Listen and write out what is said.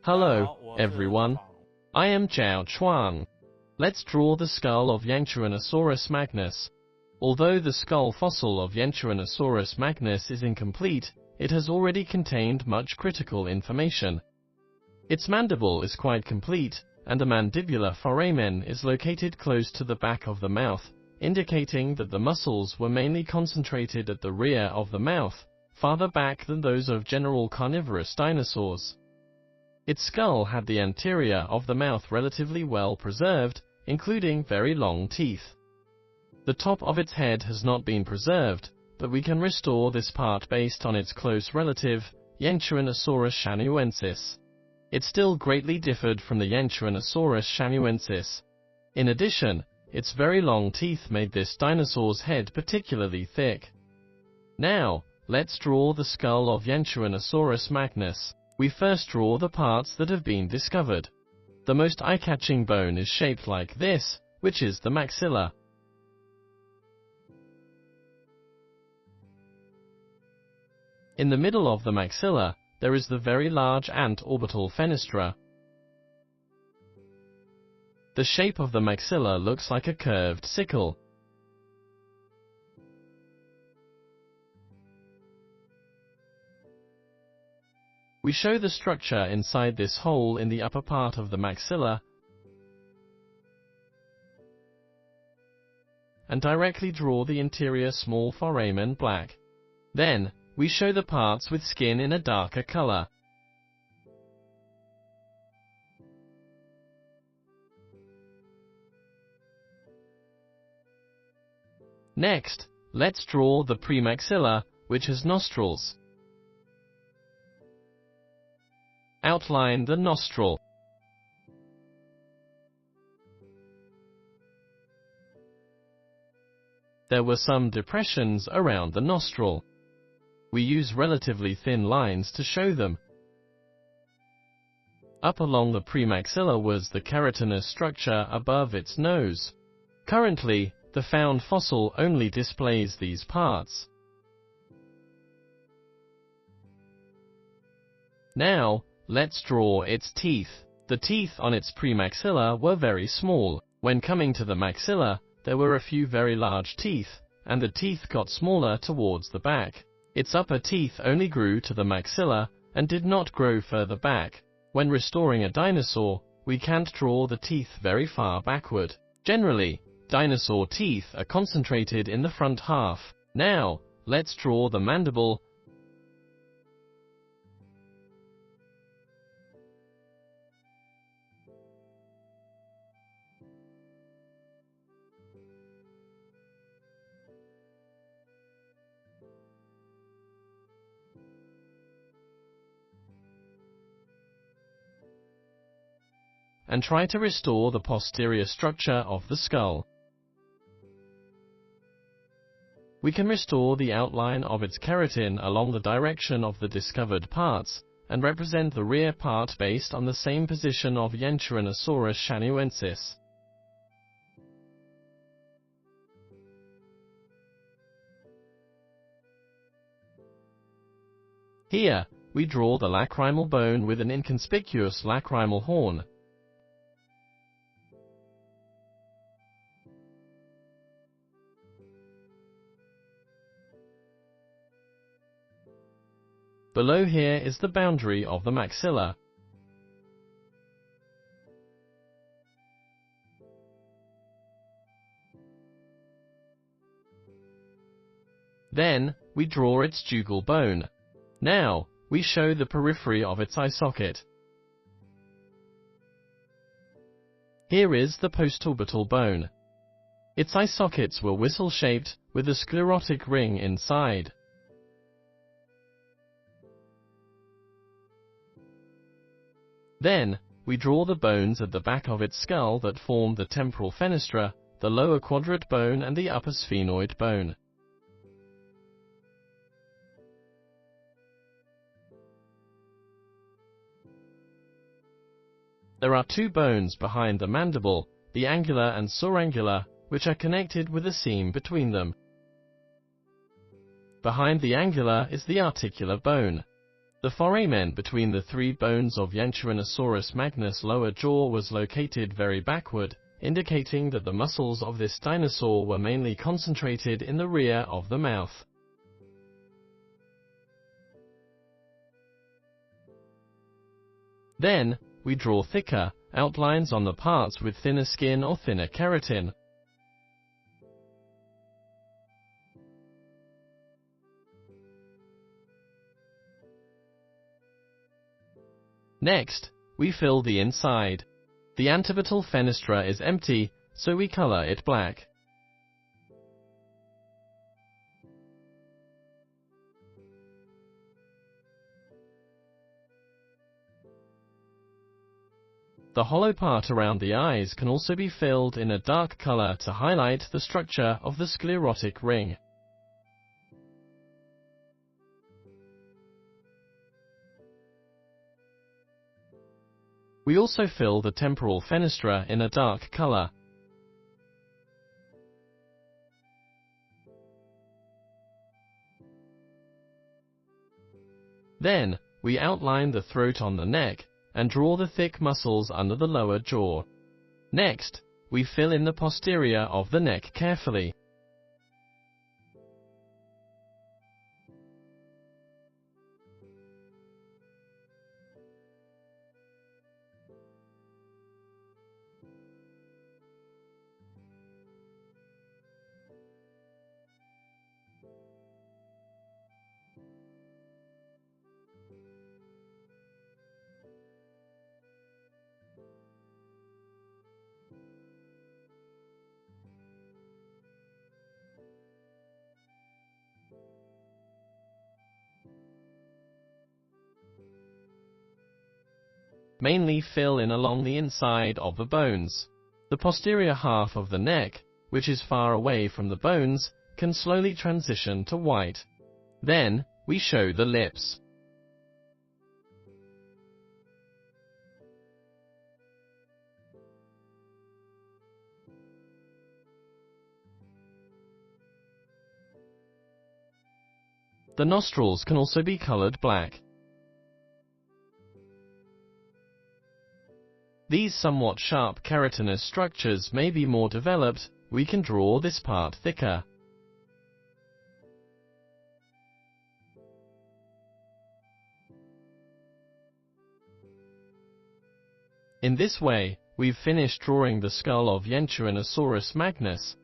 Hello, everyone. I am Chuang. Let's draw the skull of Yangchuanosaurus magnus. Although the skull fossil of Yangchuanosaurus magnus is incomplete, it has already contained much critical information. Its mandible is quite complete, and the mandibular foramen is located close to the back of the mouth, indicating that the muscles were mainly concentrated at the rear of the mouth, farther back than those of general carnivorous dinosaurs. Its skull had the anterior of the mouth relatively well preserved, including very long teeth. The top of its head has not been preserved, but we can restore this part based on its close relative, Yangchuanosaurus shangyouensis. It still greatly differed from the Yangchuanosaurus shangyouensis. In addition, its very long teeth made this dinosaur's head particularly thick. Now, let's draw the skull of Yangchuanosaurus magnus. We first draw the parts that have been discovered. The most eye-catching bone is shaped like this, which is the maxilla. In the middle of the maxilla, there is the very large ant-orbital fenestra. The shape of the maxilla looks like a curved sickle. We show the structure inside this hole in the upper part of the maxilla and directly draw the interior small foramen black. Then, we show the parts with skin in a darker color. Next, let's draw the premaxilla, which has nostrils. Outline the nostril. There were some depressions around the nostril. We use relatively thin lines to show them. Up along the premaxilla was the keratinous structure above its nose. Currently, the found fossil only displays these parts. Now, let's draw its teeth. The teeth on its premaxilla were very small. When coming to the maxilla, there were a few very large teeth, and the teeth got smaller towards the back. Its upper teeth only grew to the maxilla and did not grow further back. When restoring a dinosaur, we can't draw the teeth very far backward. Generally, dinosaur teeth are concentrated in the front half. Now, let's draw the mandible. And try to restore the posterior structure of the skull. We can restore the outline of its keratin along the direction of the discovered parts, and represent the rear part based on the same position of Yangchuanosaurus shangyouensis. Here, we draw the lacrimal bone with an inconspicuous lacrimal horn. Below here is the boundary of the maxilla. Then, we draw its jugal bone. Now, we show the periphery of its eye socket. Here is the postorbital bone. Its eye sockets were whistle-shaped, with a sclerotic ring inside. Then, we draw the bones at the back of its skull that form the temporal fenestra, the lower quadrate bone and the upper sphenoid bone. There are two bones behind the mandible, the angular and surangular, which are connected with a seam between them. Behind the angular is the articular bone. The foramen between the three bones of Yangchuanosaurus magnus lower jaw was located very backward, indicating that the muscles of this dinosaur were mainly concentrated in the rear of the mouth. Then, we draw thicker outlines on the parts with thinner skin or thinner keratin. Next, we fill the inside. The antepital fenestra is empty, so we color it black. The hollow part around the eyes can also be filled in a dark color to highlight the structure of the sclerotic ring. We also fill the temporal fenestra in a dark color. Then, we outline the throat on the neck and draw the thick muscles under the lower jaw. Next, we fill in the posterior of the neck carefully. Mainly fill in along the inside of the bones. The posterior half of the neck, which is far away from the bones, can slowly transition to white. Then, we show the lips. The nostrils can also be colored black. These somewhat sharp keratinous structures may be more developed. We can draw this part thicker. In this way, we've finished drawing the skull of Yangchuanosaurus magnus.